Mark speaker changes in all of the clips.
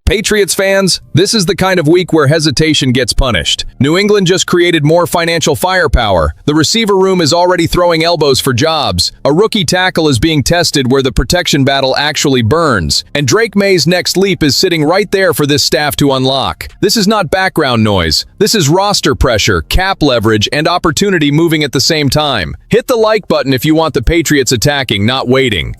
Speaker 1: Patriots fans, this is the kind of week where hesitation gets punished. New England just created more financial firepower. The receiver room is already throwing elbows for jobs. A rookie tackle is being tested where the protection battle actually burns. And Drake Maye's next leap is sitting right there for this staff to unlock. This is not background noise. This is roster pressure, cap leverage, and opportunity moving at the same time. Hit the like button if you want the Patriots attacking, not waiting.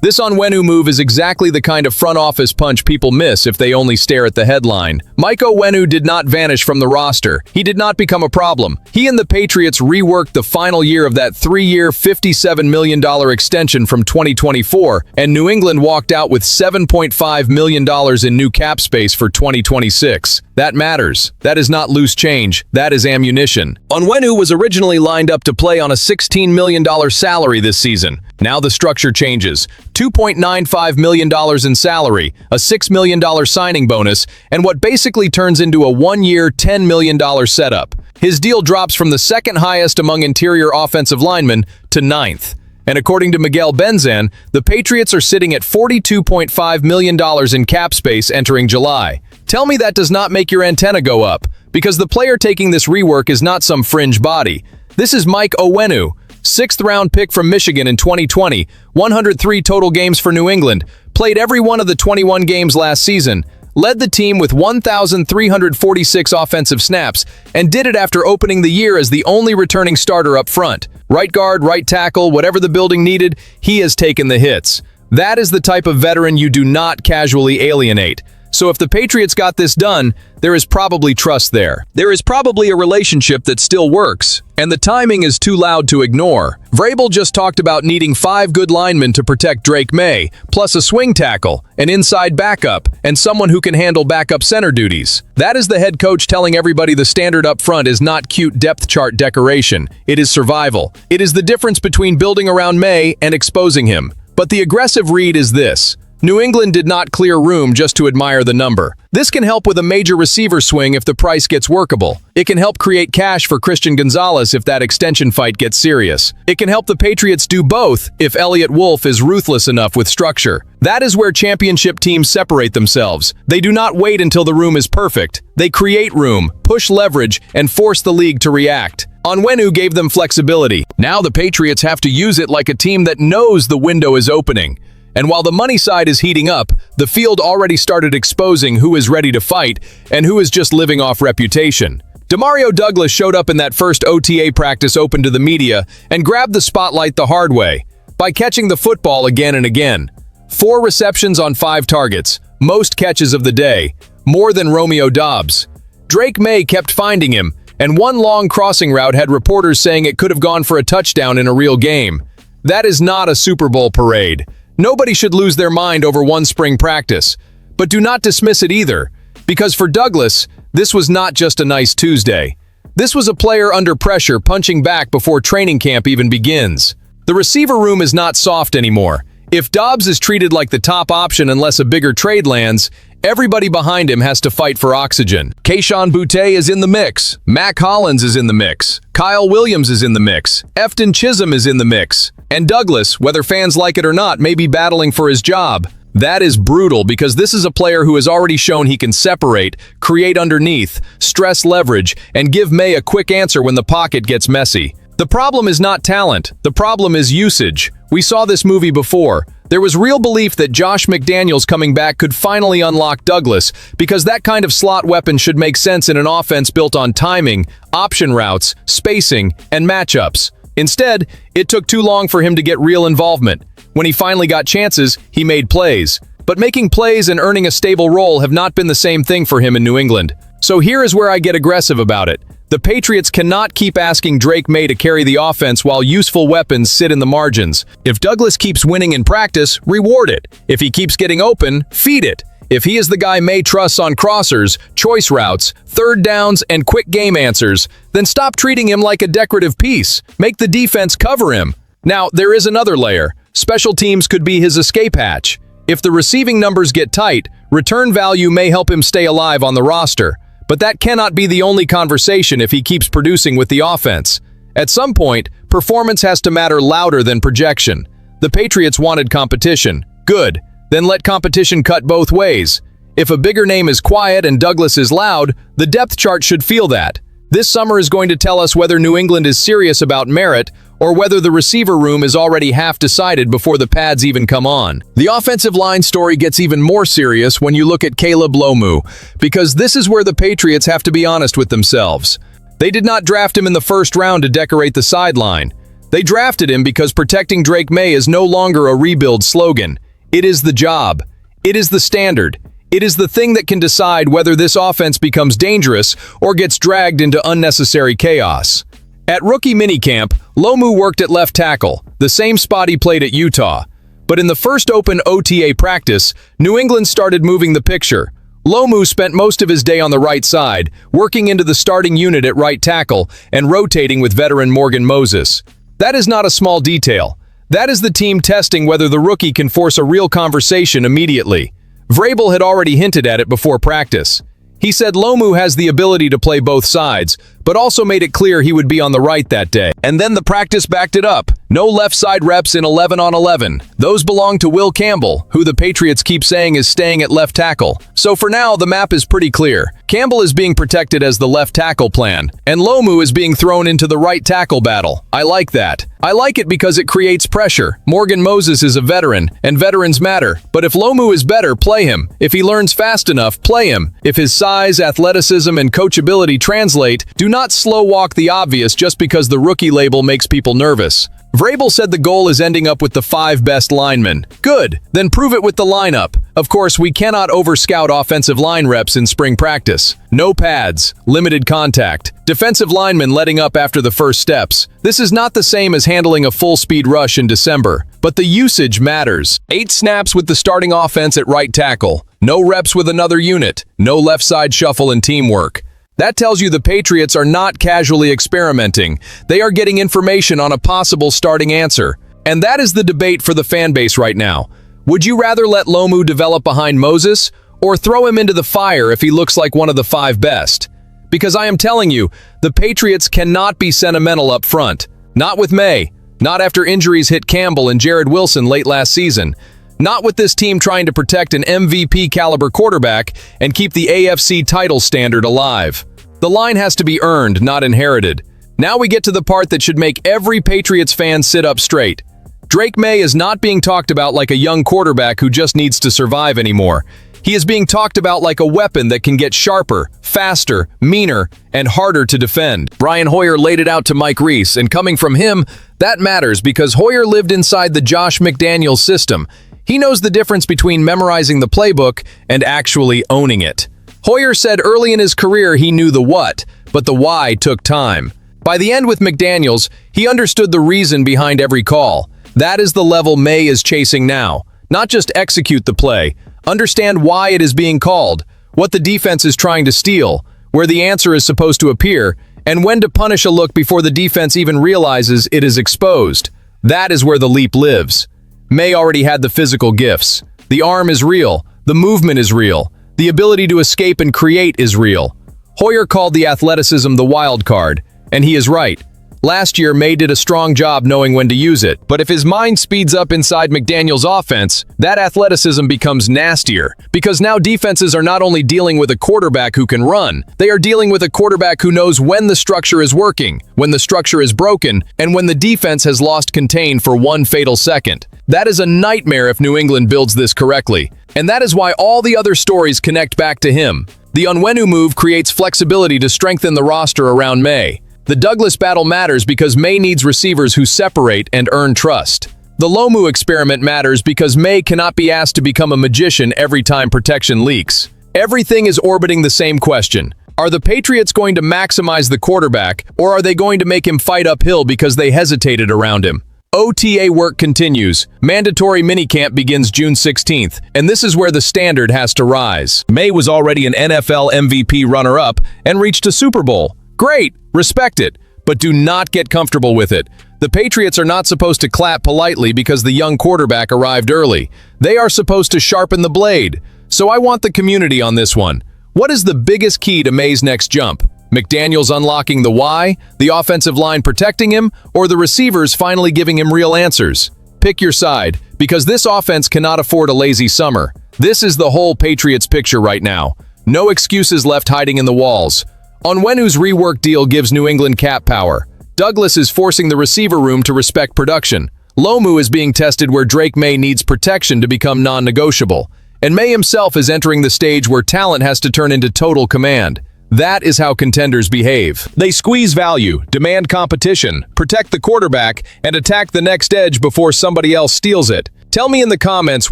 Speaker 1: This Onwenu move is exactly the kind of front office punch people miss if they only stare at the headline. Mike Onwenu did not vanish from the roster. He did not become a problem. He and the Patriots reworked the final year of that 3-year, $57 million extension from 2024, and New England walked out with $7.5 million in new cap space for 2026. That matters. That is not loose change. That is ammunition. Onwenu was originally lined up to play on a $16 million salary this season. Now the structure changes. $2.95 million in salary, a $6 million signing bonus, and what basically turns into a one-year, $10 million setup. His deal drops from the second highest among interior offensive linemen to 9th. And according to Miguel Benzan, the Patriots are sitting at $42.5 million in cap space entering July. Tell me that does not make your antenna go up, because the player taking this rework is not some fringe body. This is Mike Onwenu, 6th-round pick from Michigan in 2020, 103 total games for New England, played every one of the 21 games last season, led the team with 1,346 offensive snaps, and did it after opening the year as the only returning starter up front. Right guard, right tackle, whatever the building needed, he has taken the hits. That is the type of veteran you do not casually alienate. So if the Patriots got this done, there is probably trust there. There is probably a relationship that still works, and the timing is too loud to ignore. Vrabel just talked about needing 5 good linemen to protect Drake Maye, plus a swing tackle, an inside backup, and someone who can handle backup center duties. That is the head coach telling everybody the standard up front is not cute depth chart decoration. It is survival. It is the difference between building around Maye and exposing him. But the aggressive read is this. New England did not clear room just to admire the number. This can help with a major receiver swing if the price gets workable. It can help create cash for Christian Gonzalez if that extension fight gets serious. It can help the Patriots do both if Elliott Wolf is ruthless enough with structure. That is where championship teams separate themselves. They do not wait until the room is perfect. They create room, push leverage, and force the league to react. Onwenu gave them flexibility. Now the Patriots have to use it like a team that knows the window is opening. And while the money side is heating up, the field already started exposing who is ready to fight and who is just living off reputation. DeMario Douglas showed up in that first OTA practice open to the media and grabbed the spotlight the hard way by catching the football again and again. 4 receptions on 5 targets, most catches of the day, more than Romeo Doubs. Drake Maye kept finding him, and one long crossing route had reporters saying it could have gone for a touchdown in a real game. That is not a Super Bowl parade. Nobody should lose their mind over one spring practice. But do not dismiss it either, because for Douglas, this was not just a nice Tuesday. This was a player under pressure punching back before training camp even begins. The receiver room is not soft anymore. If Doubs is treated like the top option unless a bigger trade lands, everybody behind him has to fight for oxygen. Kayshon Boutte is in the mix. Mac Hollins is in the mix. Kyle Williams is in the mix. Efton Chisholm is in the mix. And Douglas, whether fans like it or not, may be battling for his job. That is brutal because this is a player who has already shown he can separate, create underneath, stress leverage, and give Maye a quick answer when the pocket gets messy. The problem is not talent. The problem is usage. We saw this movie before. There was real belief that Josh McDaniels coming back could finally unlock Douglas because that kind of slot weapon should make sense in an offense built on timing, option routes, spacing, and matchups. Instead, it took too long for him to get real involvement. When he finally got chances, he made plays. But making plays and earning a stable role have not been the same thing for him in New England. So here is where I get aggressive about it. The Patriots cannot keep asking Drake Maye to carry the offense while useful weapons sit in the margins. If Douglas keeps winning in practice, reward it. If he keeps getting open, feed it. If he is the guy Maye trusts on crossers, choice routes, third downs, and quick game answers, then stop treating him like a decorative piece. Make the defense cover him. Now, there is another layer. Special teams could be his escape hatch. If the receiving numbers get tight, return value may help him stay alive on the roster. But that cannot be the only conversation if he keeps producing with the offense. At some point, performance has to matter louder than projection. The Patriots wanted competition. Good. Then let competition cut both ways. If a bigger name is quiet and Douglas is loud, the depth chart should feel that. This summer is going to tell us whether New England is serious about merit or whether the receiver room is already half decided before the pads even come on. The offensive line story gets even more serious when you look at Caleb Lomu, because this is where the Patriots have to be honest with themselves. They did not draft him in the first round to decorate the sideline. They drafted him because protecting Drake Maye is no longer a rebuild slogan. It is the job. It is the standard. It is the thing that can decide whether this offense becomes dangerous or gets dragged into unnecessary chaos. At rookie minicamp, Lomu worked at left tackle, the same spot he played at Utah. But in the first open OTA practice, New England started moving the picture. Lomu spent most of his day on the right side, working into the starting unit at right tackle and rotating with veteran Morgan Moses. That is not a small detail. That is the team testing whether the rookie can force a real conversation immediately. Vrabel had already hinted at it before practice. He said Lomu has the ability to play both sides, but also made it clear he would be on the right that day. And then the practice backed it up. No left side reps in 11 on 11. Those belong to Will Campbell, who the Patriots keep saying is staying at left tackle. So for now, the map is pretty clear. Campbell is being protected as the left tackle plan, and Lomu is being thrown into the right tackle battle. I like that. I like it because it creates pressure. Morgan Moses is a veteran, and veterans matter. But if Lomu is better, play him. If he learns fast enough, play him. If his size, athleticism, and coachability translate, do not slow walk the obvious just because the rookie label makes people nervous. Vrabel said the goal is ending up with the 5 best linemen. Good, then prove it with the lineup. Of course, we cannot over-scout offensive line reps in spring practice. No pads, limited contact, defensive linemen letting up after the first steps. This is not the same as handling a full-speed rush in December, but the usage matters. 8 snaps with the starting offense at right tackle. No reps with another unit. No left side shuffle and teamwork. That tells you the Patriots are not casually experimenting. They are getting information on a possible starting answer. And that is the debate for the fan base right now. Would you rather let Lomu develop behind Moses or throw him into the fire if he looks like one of the 5 best? Because I am telling you, the Patriots cannot be sentimental up front. Not with Maye. Not after injuries hit Campbell and Jared Wilson late last season. Not with this team trying to protect an MVP caliber quarterback and keep the AFC title standard alive. The line has to be earned, not inherited. Now we get to the part that should make every Patriots fan sit up straight. Drake Maye is not being talked about like a young quarterback who just needs to survive anymore. He is being talked about like a weapon that can get sharper, faster, meaner, and harder to defend. Brian Hoyer laid it out to Mike Reese, and coming from him, that matters because Hoyer lived inside the Josh McDaniels system. He knows the difference between memorizing the playbook and actually owning it. Hoyer said early in his career he knew the what, but the why took time. By the end with McDaniels, he understood the reason behind every call. That is the level Maye is chasing now. Not just execute the play, understand why it is being called, what the defense is trying to steal, where the answer is supposed to appear, and when to punish a look before the defense even realizes it is exposed. That is where the leap lives. Maye already had the physical gifts. The arm is real, the movement is real. The ability to escape and create is real. Hoyer called the athleticism the wild card, and he is right. Last year, Maye did a strong job knowing when to use it, but if his mind speeds up inside McDaniels' offense, that athleticism becomes nastier, because now defenses are not only dealing with a quarterback who can run, they are dealing with a quarterback who knows when the structure is working, when the structure is broken, and when the defense has lost contain for one fatal second. That is a nightmare if New England builds this correctly. And that is why all the other stories connect back to him. The Onwenu move creates flexibility to strengthen the roster around Maye. The Douglas battle matters because Maye needs receivers who separate and earn trust. The Lomu experiment matters because Maye cannot be asked to become a magician every time protection leaks. Everything is orbiting the same question. Are the Patriots going to maximize the quarterback, or are they going to make him fight uphill because they hesitated around him? OTA work continues. Mandatory minicamp begins June 16th, and this is where the standard has to rise. Maye was already an NFL MVP runner-up and reached a Super Bowl. Great, respect it, but do not get comfortable with it. The Patriots are not supposed to clap politely because the young quarterback arrived early. They are supposed to sharpen the blade. So I want the community on this one. What is the biggest key to Maye's next jump? McDaniels unlocking the why, the offensive line protecting him, or the receivers finally giving him real answers? Pick your side, because this offense cannot afford a lazy summer. This is the whole Patriots picture right now. No excuses left hiding in the walls. Onwenu's rework deal gives New England cap power. Douglas is forcing the receiver room to respect production. Lomu is being tested where Drake Maye needs protection to become non-negotiable. And Maye himself is entering the stage where talent has to turn into total command. That is how contenders behave. They squeeze value, demand competition, protect the quarterback, and attack the next edge before somebody else steals it. Tell me in the comments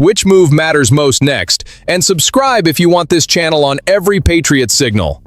Speaker 1: which move matters most next, and subscribe if you want this channel on every Patriots signal.